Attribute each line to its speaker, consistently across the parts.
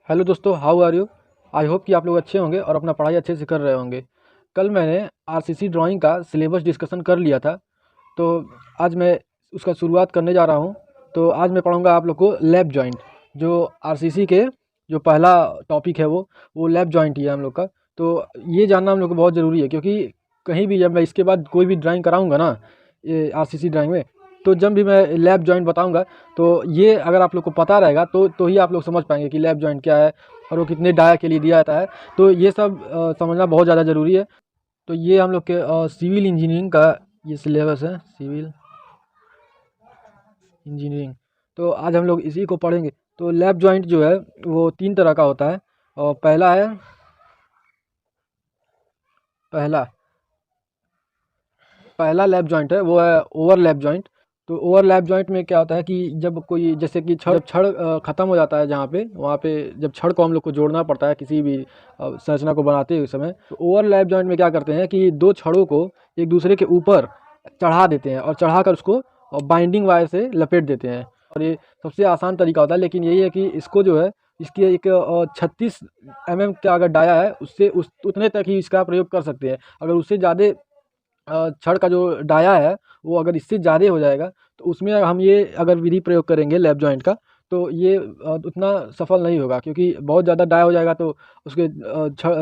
Speaker 1: Hello दोस्तों, how are you. I hope कि आप लोग अच्छे होंगे और अपना पढ़ाई अच्छे से कर रहे होंगे। कल मैंने आरसीसी ड्राइंग का सिलेबस डिस्कशन कर लिया था, तो आज मैं उसका शुरुआत करने जा रहा हूँ। तो आज मैं पढ़ाऊँगा आप लोग को लैप जॉइंट, जो आरसीसी के जो पहला टॉपिक है वो लैप जॉइंट ही है हम लोग का। तो ये जानना हम लोग को बहुत ज़रूरी है, क्योंकि कहीं भी जब मैं इसके बाद कोई भी ड्राइंग कराऊँगा ना, ये आरसीसी ड्राइंग में, तो जब भी मैं लैप जॉइंट बताऊँगा, तो ये अगर आप लोग को पता रहेगा तो ही आप लोग समझ पाएंगे कि लैप जॉइंट क्या है और वो कितने डाया के लिए दिया जाता है। तो ये सब समझना बहुत ज़्यादा ज़रूरी है। तो ये हम लोग के सिविल इंजीनियरिंग का ये सिलेबस है, सिविल इंजीनियरिंग। तो आज हम लोग इसी को पढ़ेंगे। तो लैप जॉइंट जो है वो तीन तरह का होता है। और पहला पहला लैप जॉइंट है वो है ओवरलैप जॉइंट। तो ओवरलैप जॉइंट में क्या होता है कि जब कोई, जैसे कि छड़ ख़त्म हो जाता है जहाँ पे, वहाँ पे जब छड़ को हम लोग को जोड़ना पड़ता है किसी भी संरचना को बनाते हुए समय, तो ओवरलैप जॉइंट में क्या करते हैं कि दो छड़ों को एक दूसरे के ऊपर चढ़ा देते हैं और चढ़ाकर उसको बाइंडिंग वायर से लपेट देते हैं। और ये सबसे आसान तरीका होता है, लेकिन यही है कि इसको जो है, इसकी एक 36 mm का अगर डाया है, उससे उतने तक ही इसका प्रयोग कर सकते हैं। अगर उससे ज़्यादा छड़ का जो डाया है वो अगर इससे ज़्यादा हो जाएगा, तो उसमें हम ये अगर विधि प्रयोग करेंगे लैप जॉइंट का, तो ये उतना सफल नहीं होगा, क्योंकि बहुत ज़्यादा डाया हो जाएगा तो उसके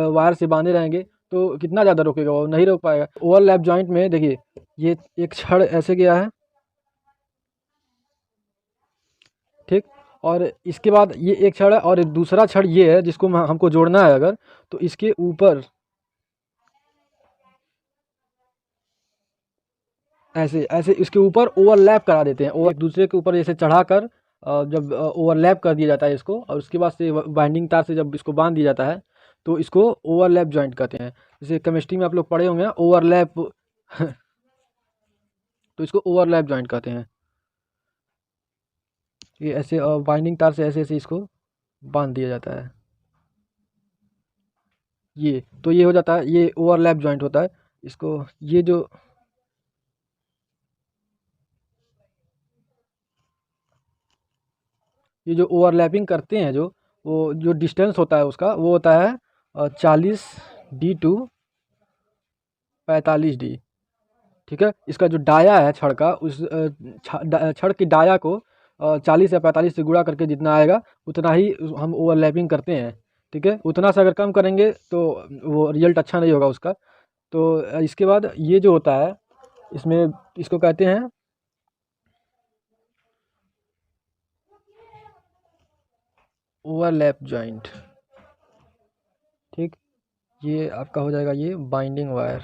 Speaker 1: वायर से बांधे रहेंगे तो कितना ज़्यादा रोकेगा, वो नहीं रोक पाएगा। ओवरलैप जॉइंट में देखिए, ये एक छड़ ऐसे गया है, ठीक। और इसके बाद ये एक छड़ है और एक दूसरा छड़ ये है जिसको हमको जोड़ना है अगर, तो इसके ऊपर ऐसे ऐसे इसके ऊपर ओवरलैप करा देते हैं, एक दूसरे के ऊपर जैसे चढ़ाकर जब ओवरलैप कर दिया जाता है इसको, और उसके बाद से बाइंडिंग तार से जब इसको बांध दिया जाता है, तो इसको ओवरलैप जॉइंट कहते हैं। जैसे केमिस्ट्री में आप लोग पढ़े होंगे ओवरलैप तो इसको ओवरलैप जॉइंट कहते हैं। ये ऐसे बाइंडिंग तार से ऐसे ऐसे इसको बांध दिया जाता है। ये तो ये हो जाता है, ये ओवरलैप जॉइंट होता है। इसको ये जो ओवरलैपिंग करते हैं, जो वो जो डिस्टेंस होता है उसका वो होता है 40D टू 45D, ठीक है। इसका जो डाया है छड़ का, उस छड़ की डाया को 40 या 45 से गुणा करके जितना आएगा उतना ही हम ओवरलैपिंग करते हैं, ठीक है। उतना से अगर कम करेंगे तो वो रिजल्ट अच्छा नहीं होगा उसका। तो इसके बाद ये जो होता है, इसमें इसको कहते हैं ओवरलैप जॉइंट, ठीक। ये आपका हो जाएगा ये बाइंडिंग वायर,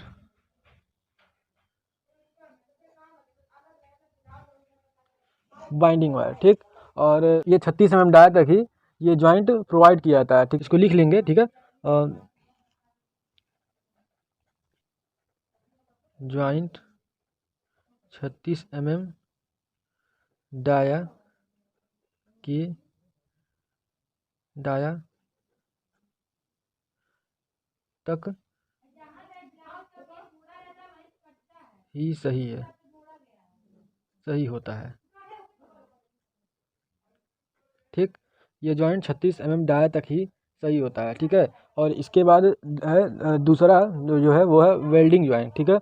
Speaker 1: ठीक। और ये 36 mm डाया तक ही ये जॉइंट प्रोवाइड किया जाता है, ठीक। इसको लिख लेंगे, ठीक है। जॉइंट 36 mm डाया की डाया तक ही सही होता है, ठीक। ये जॉइंट 36 mm डाया तक ही सही होता है, ठीक है। और इसके बाद है दूसरा जो है वो है वेल्डिंग जॉइंट, ठीक है।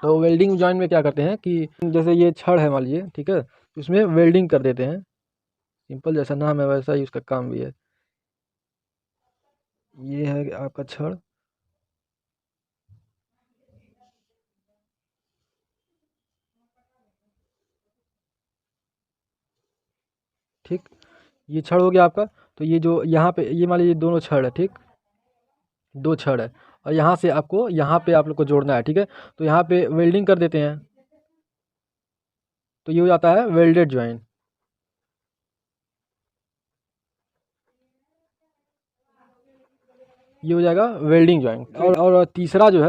Speaker 1: तो वेल्डिंग जॉइंट में क्या करते हैं कि जैसे ये छड़ है मान लीजिए, ठीक है, तो इसमें वेल्डिंग कर देते हैं। सिंपल जैसा नाम है वैसा ही उसका काम भी है। ये है आपका छड़, ठीक। ये छड़ हो गया आपका। तो ये जो यहाँ पे ये मान लीजिए दोनों छड़ है, ठीक। दो छड़ है और यहाँ से आपको यहाँ पे आप लोग को जोड़ना है, ठीक है। तो यहाँ पे वेल्डिंग कर देते हैं, तो ये हो जाता है वेल्डेड जॉइंट। ये हो जाएगा वेल्डिंग जॉइंट। और तीसरा जो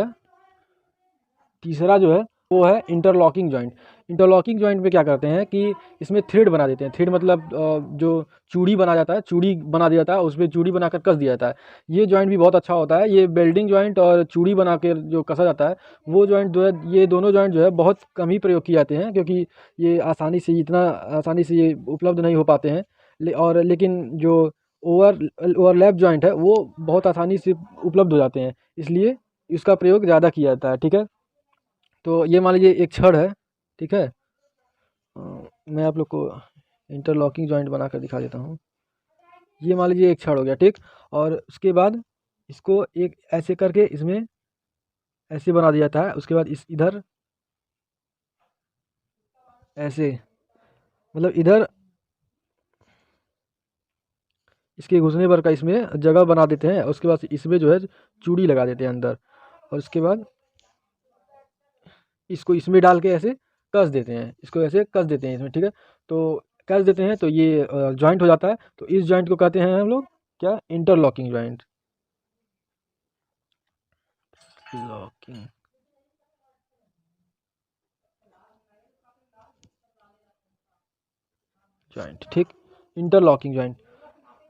Speaker 1: है वो है इंटरलॉकिंग जॉइंट। इंटरलॉकिंग जॉइंट में क्या करते हैं कि इसमें थ्रेड बना देते हैं। थ्रेड मतलब जो चूड़ी बना जाता है, चूड़ी बना दिया जाता है, उसमें चूड़ी बनाकर कस दिया जाता है। ये जॉइंट भी बहुत अच्छा होता है। ये बेल्डिंग जॉइंट और चूड़ी बना के जो कसा जाता है, वो जॉइंट जो है, ये दोनों जॉइंट जो है बहुत कम ही प्रयोग किए जाते हैं, क्योंकि ये इतना आसानी से ये उपलब्ध नहीं हो पाते हैं। लेकिन जो ओवरलैप जॉइंट है वो बहुत आसानी से उपलब्ध हो जाते हैं, इसलिए इसका प्रयोग ज़्यादा किया जाता है। ठीक है, तो ये मान लीजिए एक छड़ है। ठीक है, मैं आप लोग को इंटरलॉकिंग जॉइंट बना कर दिखा देता हूँ। ये मान लीजिए एक छड़ हो गया, ठीक। और उसके बाद इसको एक ऐसे करके इसमें ऐसे बना दिया जाता है। उसके बाद इस इधर ऐसे, मतलब इधर इसके घुसने भर का इसमें जगह बना देते हैं। उसके बाद इसमें जो है चूड़ी लगा देते हैं अंदर, और उसके बाद इसको इसमें डाल के ऐसे कस देते हैं, इसको ऐसे कस देते हैं इसमें। ठीक है, तो कस देते हैं तो ये जॉइंट हो जाता है। तो इस जॉइंट को कहते हैं हम लोग क्या, इंटरलॉकिंग जॉइंट। लॉकिंग जॉइंट, ठीक, इंटरलॉकिंग जॉइंट।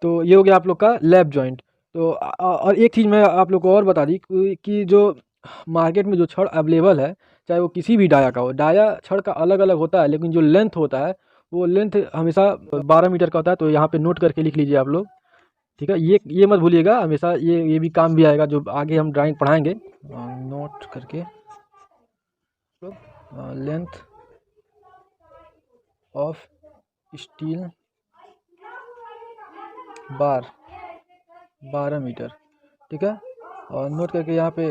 Speaker 1: तो ये हो गया आप लोग का लैप जॉइंट। तो और एक चीज़ मैं आप लोग को और बता दी कि जो मार्केट में जो छड़ अवेलेबल है, चाहे वो किसी भी डाया का हो, डाया छड़ का अलग अलग होता है, लेकिन जो लेंथ होता है वो लेंथ हमेशा 12 मीटर का होता है। तो यहाँ पे नोट करके लिख लीजिए आप लोग। ठीक है, ये मत भूलिएगा हमेशा, ये भी काम भी आएगा जो आगे हम ड्राइंग पढ़ाएंगे। नोट करके length of steel bar 12 metre. ठीक है, और नोट करके यहाँ पे।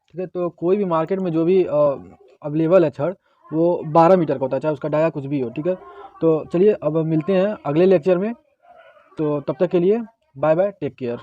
Speaker 1: ठीक है, तो कोई भी मार्केट में जो भी अवेलेबल है छड़, वो 12 मीटर का होता है, चाहे उसका डाया कुछ भी हो। ठीक है, तो चलिए अब मिलते हैं अगले लेक्चर में। तो तब तक के लिए बाय बाय, टेक केयर।